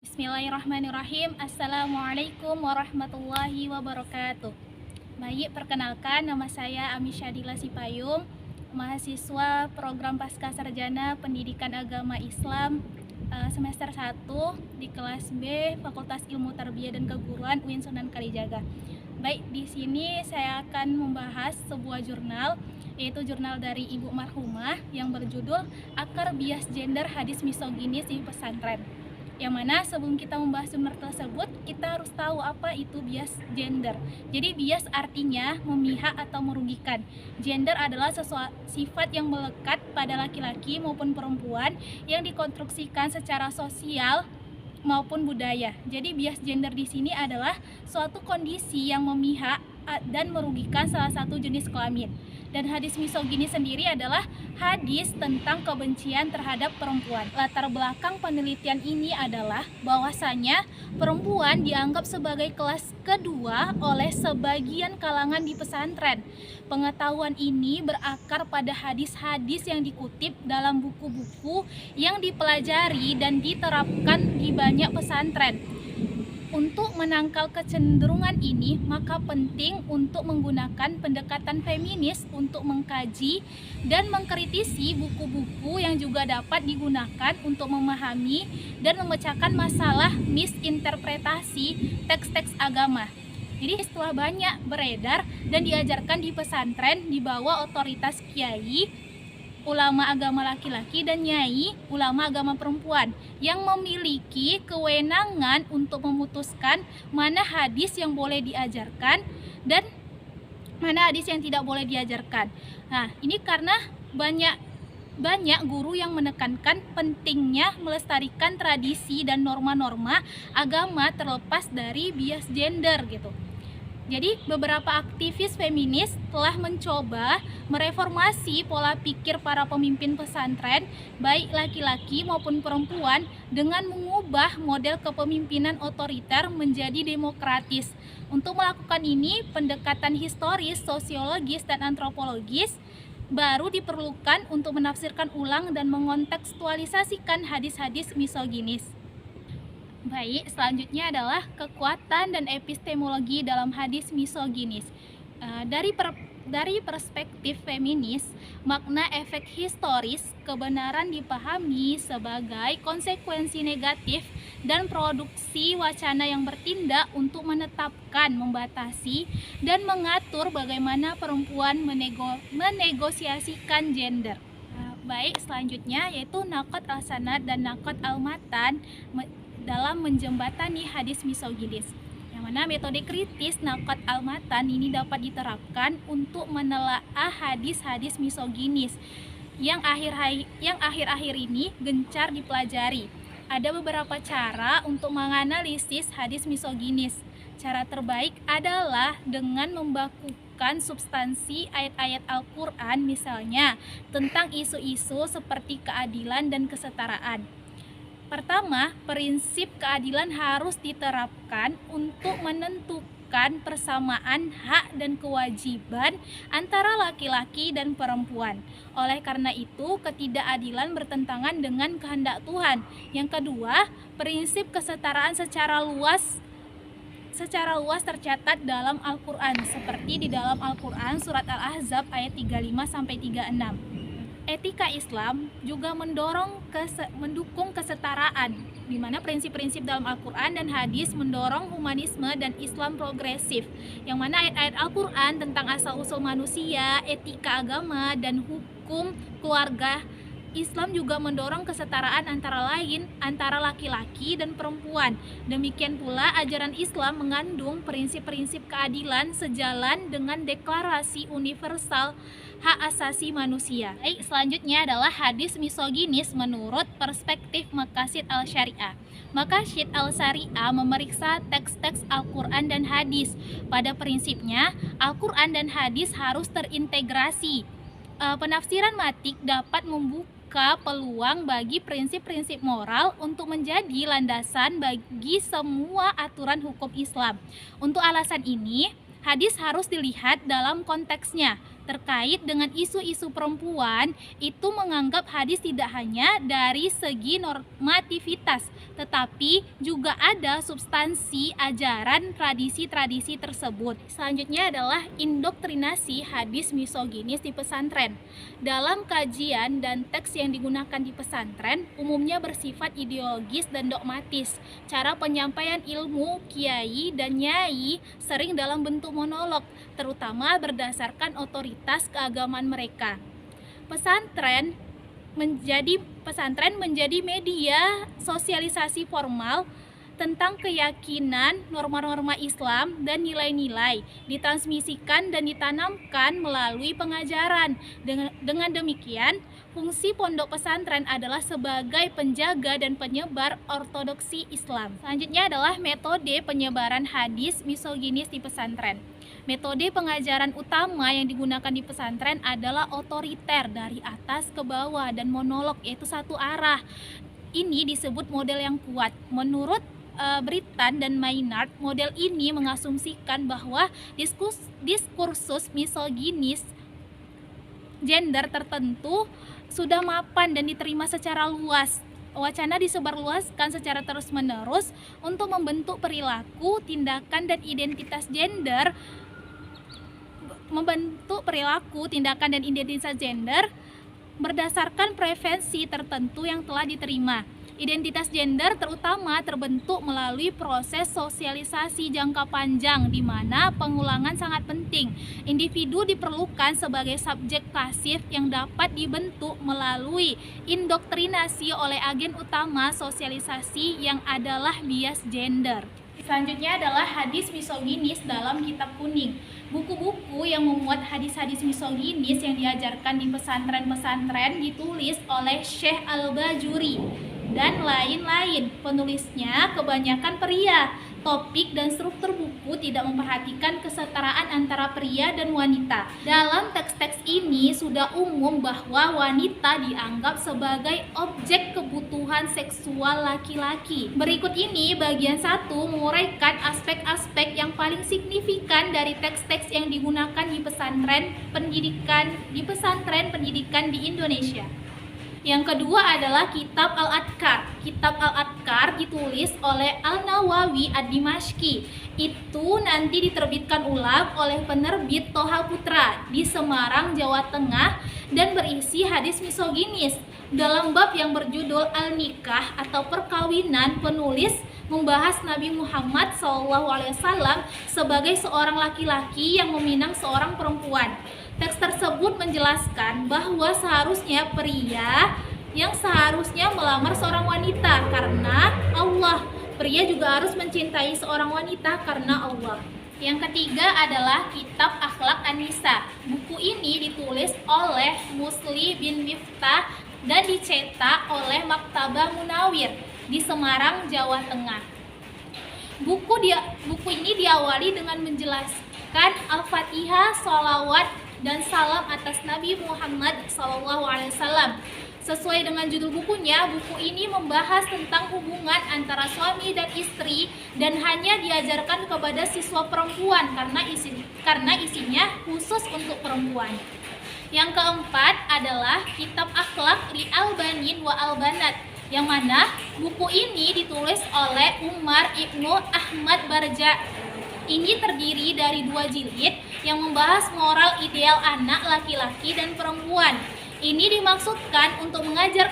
Bismillahirrahmanirrahim. Assalamualaikum warahmatullahi wabarakatuh. Baik, perkenalkan nama saya Ami Syadila Sipayung, mahasiswa program Pasca Sarjana Pendidikan Agama Islam semester 1 di kelas B Fakultas Ilmu Tarbiyah dan Keguruan UIN Sunan Kalijaga. Baik, di sini saya akan membahas sebuah jurnal, yaitu jurnal dari Ibu Marhumah yang berjudul Akar Bias Gender Hadis Misoginis di Pesantren. Yang mana sebelum kita membahas jurnal tersebut, kita harus tahu apa itu bias gender. Jadi bias artinya memihak atau merugikan. Gender adalah sifat yang melekat pada laki-laki maupun perempuan yang dikonstruksikan secara sosial maupun budaya. Jadi bias gender di sini adalah suatu kondisi yang memihak dan merugikan salah satu jenis kelamin. Dan hadis misogini sendiri adalah hadis tentang kebencian terhadap perempuan. Latar belakang penelitian ini adalah bahwasanya perempuan dianggap sebagai kelas kedua oleh sebagian kalangan di pesantren. Pengetahuan ini berakar pada hadis-hadis yang dikutip dalam buku-buku yang dipelajari dan diterapkan di banyak pesantren. Untuk menangkal kecenderungan ini, maka penting untuk menggunakan pendekatan feminis untuk mengkaji dan mengkritisi buku-buku yang juga dapat digunakan untuk memahami dan memecahkan masalah misinterpretasi teks-teks agama. Jadi setelah banyak beredar dan diajarkan di pesantren di bawah otoritas kiai, ulama agama laki-laki dan nyai ulama agama perempuan yang memiliki kewenangan untuk memutuskan mana hadis yang boleh diajarkan dan mana hadis yang tidak boleh diajarkan. Nah, ini karena banyak guru yang menekankan pentingnya melestarikan tradisi dan norma-norma agama terlepas dari bias gender gitu. Jadi beberapa aktivis feminis telah mencoba mereformasi pola pikir para pemimpin pesantren, baik laki-laki maupun perempuan, dengan mengubah model kepemimpinan otoriter menjadi demokratis. Untuk melakukan ini, pendekatan historis, sosiologis, dan antropologis baru diperlukan untuk menafsirkan ulang dan mengontekstualisasikan hadis-hadis misoginis. Baik, selanjutnya adalah kekuatan dan epistemologi dalam hadis misoginis. Dari perspektif feminis, makna efek historis kebenaran dipahami sebagai konsekuensi negatif dan produksi wacana yang bertindak untuk menetapkan, membatasi, dan mengatur bagaimana perempuan menegosiasikan gender. Baik, selanjutnya yaitu Naqad al-Sanad dan Naqad al-Matan dalam menjembatani hadis misoginis, yang mana metode kritis Naqad al-Matan ini dapat diterapkan untuk menelaah hadis-hadis misoginis yang akhir-akhir ini gencar dipelajari. Ada beberapa cara untuk menganalisis hadis misoginis. Cara terbaik adalah dengan membakukan substansi ayat-ayat Al-Quran, misalnya tentang isu-isu seperti keadilan dan kesetaraan. Pertama, prinsip keadilan harus diterapkan untuk menentukan persamaan hak dan kewajiban antara laki-laki dan perempuan. Oleh karena itu, ketidakadilan bertentangan dengan kehendak Tuhan. Yang kedua, prinsip kesetaraan secara luas tercatat dalam Al-Quran, seperti di dalam Al-Quran surat Al-Ahzab ayat 35-36. Etika Islam juga mendukung kesetaraan, di mana prinsip-prinsip dalam Al-Quran dan hadis mendorong humanisme dan Islam progresif, yang mana ayat-ayat Al-Quran tentang asal-usul manusia, etika agama, dan hukum keluarga Islam juga mendorong kesetaraan antara laki-laki dan perempuan. Demikian pula ajaran Islam mengandung prinsip-prinsip keadilan sejalan dengan Deklarasi Universal Hak Asasi Manusia. Baik, selanjutnya adalah hadis misoginis menurut perspektif Maqasid al-Syariah. Maqasid al-Syariah memeriksa teks-teks Al-Quran dan hadis. Pada prinsipnya, Al-Quran dan hadis harus terintegrasi. Penafsiran matik dapat membuka peluang bagi prinsip-prinsip moral untuk menjadi landasan bagi semua aturan hukum Islam. Untuk alasan ini, hadis harus dilihat dalam konteksnya. terkait dengan isu-isu perempuan itu menganggap hadis tidak hanya dari segi normativitas, tetapi juga ada substansi ajaran tradisi-tradisi tersebut. Selanjutnya adalah indoktrinasi hadis misoginis di pesantren. Dalam kajian dan teks yang digunakan di pesantren umumnya bersifat ideologis dan dogmatis. Cara penyampaian ilmu kiai dan nyai sering dalam bentuk monolog, terutama berdasarkan otoritas keagamaan mereka. Pesantren menjadi media sosialisasi formal tentang keyakinan, norma-norma Islam, dan nilai-nilai ditransmisikan dan ditanamkan melalui pengajaran. Dengan demikian, fungsi pondok pesantren adalah sebagai penjaga dan penyebar ortodoksi Islam. Selanjutnya adalah metode penyebaran hadis misoginis di pesantren. Metode pengajaran utama yang digunakan di pesantren adalah otoriter dari atas ke bawah dan monolog, yaitu satu arah. Ini disebut model yang kuat. Menurut Britan dan Maynard, model ini mengasumsikan bahwa diskursus misoginis gender tertentu sudah mapan dan diterima secara luas. Wacana disebarluaskan secara terus-menerus untuk membentuk perilaku, tindakan, dan identitas gender berdasarkan preferensi tertentu yang telah diterima. Identitas gender terutama terbentuk melalui proses sosialisasi jangka panjang di mana pengulangan sangat penting. Individu diperlukan sebagai subjek pasif yang dapat dibentuk melalui indoktrinasi oleh agen utama sosialisasi yang adalah bias gender. Selanjutnya adalah hadis misoginis dalam kitab kuning. Buku-buku yang memuat hadis-hadis misoginis yang diajarkan di pesantren-pesantren ditulis oleh Syekh Al-Bajuri dan lain-lain. Penulisnya kebanyakan pria. Topik dan struktur buku tidak memperhatikan kesetaraan antara pria dan wanita. Dalam teks-teks ini sudah umum bahwa wanita dianggap sebagai objek kebutuhan seksual laki-laki. Berikut ini bagian 1 menguraikan aspek-aspek yang paling signifikan dari teks-teks yang digunakan di pesantren pendidikan di Indonesia. Yang kedua adalah Kitab Al-Adkar. Kitab Al-Adkar ditulis oleh Al-Nawawi Ad-Dimashqi. Itu nanti diterbitkan ulang oleh penerbit Toha Putra di Semarang, Jawa Tengah, dan berisi hadis misoginis. Dalam bab yang berjudul Al-Nikah atau perkawinan, penulis membahas Nabi Muhammad SAW sebagai seorang laki-laki yang meminang seorang perempuan. Teks tersebut menjelaskan bahwa seharusnya pria yang seharusnya melamar seorang wanita karena Allah. Pria juga harus mencintai seorang wanita karena Allah. Yang ketiga adalah Kitab Akhlak An-Nisa. Buku ini ditulis oleh Musli bin Miftah dan dicetak oleh Maktabah Munawir di Semarang, Jawa Tengah. Buku ini diawali dengan menjelaskan Al-Fatihah, sholawat, dan salam atas Nabi Muhammad SAW. Sesuai dengan judul bukunya, buku ini membahas tentang hubungan antara suami dan istri dan hanya diajarkan kepada siswa perempuan karena isinya khusus untuk perempuan. Yang keempat adalah Kitab Akhlak li Al-Banin wa Al-Banat, yang mana buku ini ditulis oleh Umar Ibnu Ahmad Barja. Ini terdiri dari 2 jilid yang membahas moral ideal anak laki-laki dan perempuan. Ini dimaksudkan untuk mengajar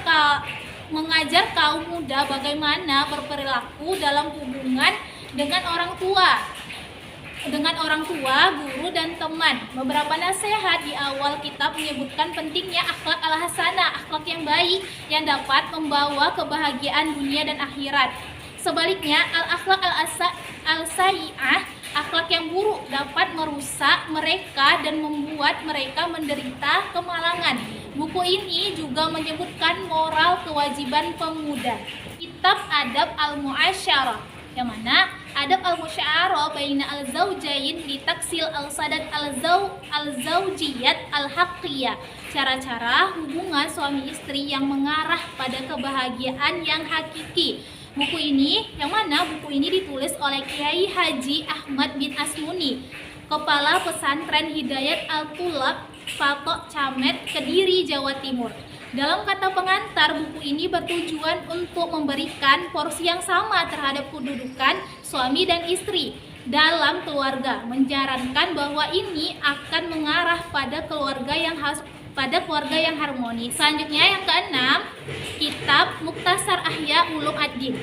kaum muda bagaimana berperilaku dalam hubungan dengan orang tua, guru, dan teman. Beberapa nasihat di awal kitab menyebutkan pentingnya akhlak al-hasanah, akhlak yang baik yang dapat membawa kebahagiaan dunia dan akhirat. Sebaliknya, al-akhlak al-sayyi'ah, akhlak yang buruk dapat merusak mereka dan membuat mereka menderita kemalangan. Buku ini juga menyebutkan moral kewajiban pemuda. Kitab Adab Al-Mu'asyarah, yang mana adab al-musya'arah baina al-zawjain li taksil al-sadat al-zawjiyat al-haqqiyah, cara-cara hubungan suami istri yang mengarah pada kebahagiaan yang hakiki. Buku ini ditulis oleh Kiai Haji Ahmad bin Asmuni, Kepala Pesantren Hidayat Al-Tulab Patok Camet, Kediri, Jawa Timur. Dalam kata pengantar, buku ini bertujuan untuk memberikan porsi yang sama terhadap kedudukan suami dan istri dalam keluarga, menyarankan bahwa ini akan mengarah pada keluarga yang harmonis. Selanjutnya yang keenam, Kitab Mukhtasar Ihya Ulumuddin.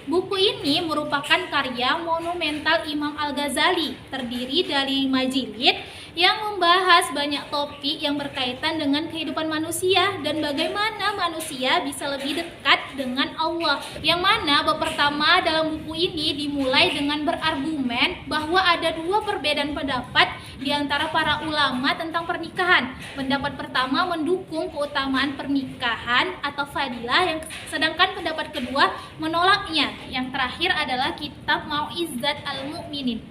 Buku ini merupakan karya monumental Imam Al-Ghazali, terdiri dari 5 jilid yang membahas banyak topik yang berkaitan dengan kehidupan manusia dan bagaimana manusia bisa lebih dekat dengan Allah. Yang mana bab pertama dalam buku ini dimulai dengan berargumen bahwa ada dua perbedaan pendapat di antara para ulama tentang pernikahan. Pendapat pertama mendukung keutamaan pernikahan atau fadilah, sedangkan pendapat kedua menolaknya. Yang terakhir adalah kitab Mau'izat al-Mu'minin.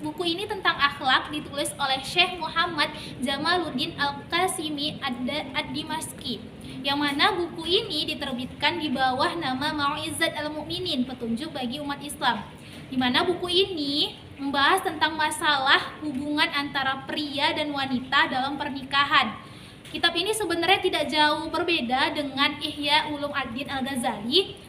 Buku ini tentang akhlak, ditulis oleh Syekh Muhammad Jamaluddin Al-Qasimi Ad-Dimashqi, yang mana buku ini diterbitkan di bawah nama Mau'izat al-Mu'minin, petunjuk bagi umat Islam, di mana buku ini membahas tentang masalah hubungan antara pria dan wanita dalam pernikahan. Kitab ini sebenarnya tidak jauh berbeda dengan Ihya Ulumuddin Al-Ghazali,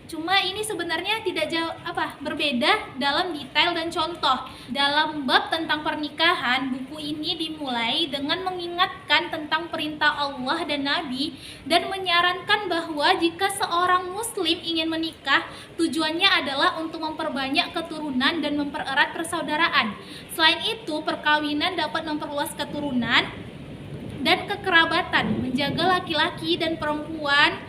cuma ini sebenarnya tidak jauh berbeda dalam detail dan contoh. Dalam bab tentang pernikahan, buku ini dimulai dengan mengingatkan tentang perintah Allah dan Nabi dan menyarankan bahwa jika seorang muslim ingin menikah, tujuannya adalah untuk memperbanyak keturunan dan mempererat persaudaraan. Selain itu, perkawinan dapat memperluas keturunan dan kekerabatan, menjaga laki-laki dan perempuan,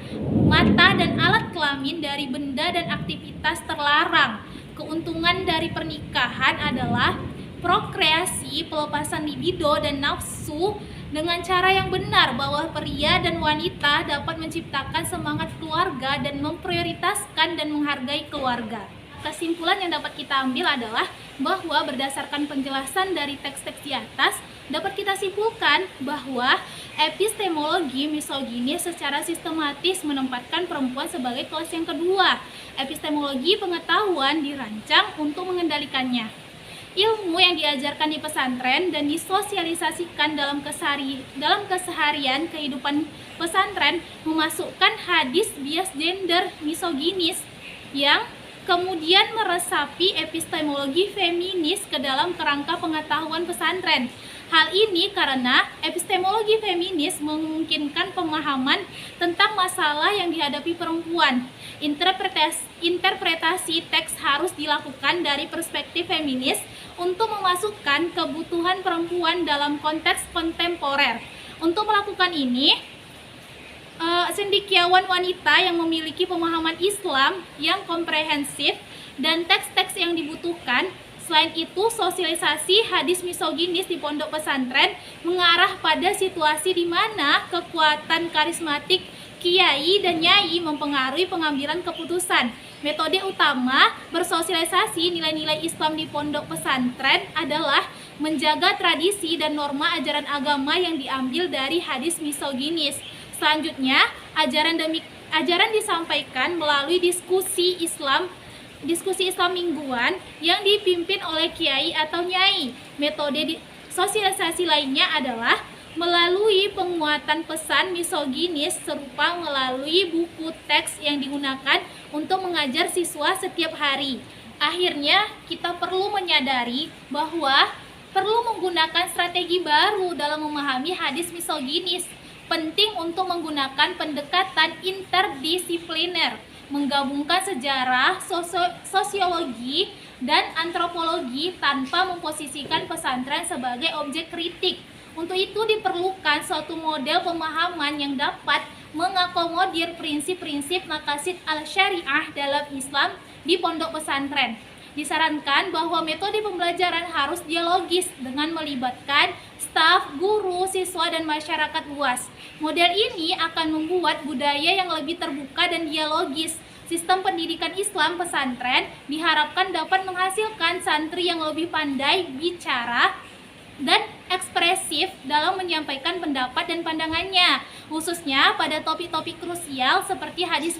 mata dan alat kelamin dari benda dan aktivitas terlarang. Keuntungan dari pernikahan adalah prokreasi, pelepasan libido dan nafsu dengan cara yang benar, bahwa pria dan wanita dapat menciptakan semangat keluarga dan memprioritaskan dan menghargai keluarga. Kesimpulan yang dapat kita ambil adalah bahwa berdasarkan penjelasan dari teks-teks di atas, dapat kita simpulkan bahwa epistemologi misoginis secara sistematis menempatkan perempuan sebagai kelas yang kedua. Epistemologi pengetahuan dirancang untuk mengendalikannya. Ilmu yang diajarkan di pesantren dan disosialisasikan dalam keseharian kehidupan pesantren memasukkan hadis bias gender misoginis yang kemudian meresapi epistemologi feminis ke dalam kerangka pengetahuan pesantren. Hal ini karena epistemologi feminis memungkinkan pemahaman tentang masalah yang dihadapi perempuan. Interpretasi teks harus dilakukan dari perspektif feminis untuk memasukkan kebutuhan perempuan dalam konteks kontemporer. Untuk melakukan ini, cendekiawan wanita yang memiliki pemahaman Islam yang komprehensif dan teks-teks yang dibutuhkan. Selain itu, sosialisasi hadis misoginis di pondok pesantren mengarah pada situasi di mana kekuatan karismatik kiai dan nyai mempengaruhi pengambilan keputusan. Metode utama bersosialisasi nilai-nilai Islam di pondok pesantren adalah menjaga tradisi dan norma ajaran agama yang diambil dari hadis misoginis. Selanjutnya, ajaran disampaikan melalui diskusi Islam mingguan yang dipimpin oleh kiai atau nyai. Metode sosialisasi lainnya adalah melalui penguatan pesan misoginis serupa melalui buku teks yang digunakan untuk mengajar siswa setiap hari. Akhirnya, kita perlu menyadari bahwa perlu menggunakan strategi baru dalam memahami hadis misoginis. Penting untuk menggunakan pendekatan interdisipliner, menggabungkan sejarah, sosiologi, dan antropologi tanpa memposisikan pesantren sebagai objek kritik. Untuk itu diperlukan suatu model pemahaman yang dapat mengakomodir prinsip-prinsip maqasid al-syariah dalam Islam di pondok pesantren. Disarankan bahwa metode pembelajaran harus dialogis dengan melibatkan staf, guru, siswa, dan masyarakat luas. Model ini akan membuat budaya yang lebih terbuka dan dialogis. Sistem pendidikan Islam pesantren diharapkan dapat menghasilkan santri yang lebih pandai bicara, dan ekspresif dalam menyampaikan pendapat dan pandangannya, khususnya pada topik-topik krusial seperti hadis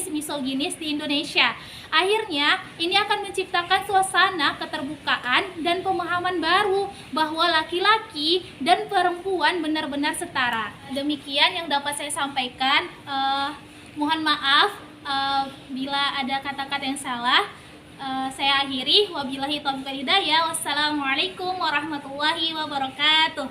misoginis di Indonesia. Akhirnya, ini akan menciptakan suasana keterbukaan dan pemahaman baru bahwa laki-laki dan perempuan benar-benar setara. Demikian yang dapat saya sampaikan. Mohon maaf bila ada kata-kata yang salah. Saya akhiri, wabillahi taufiq wal hidayah. Wassalamualaikum warahmatullahi wabarakatuh.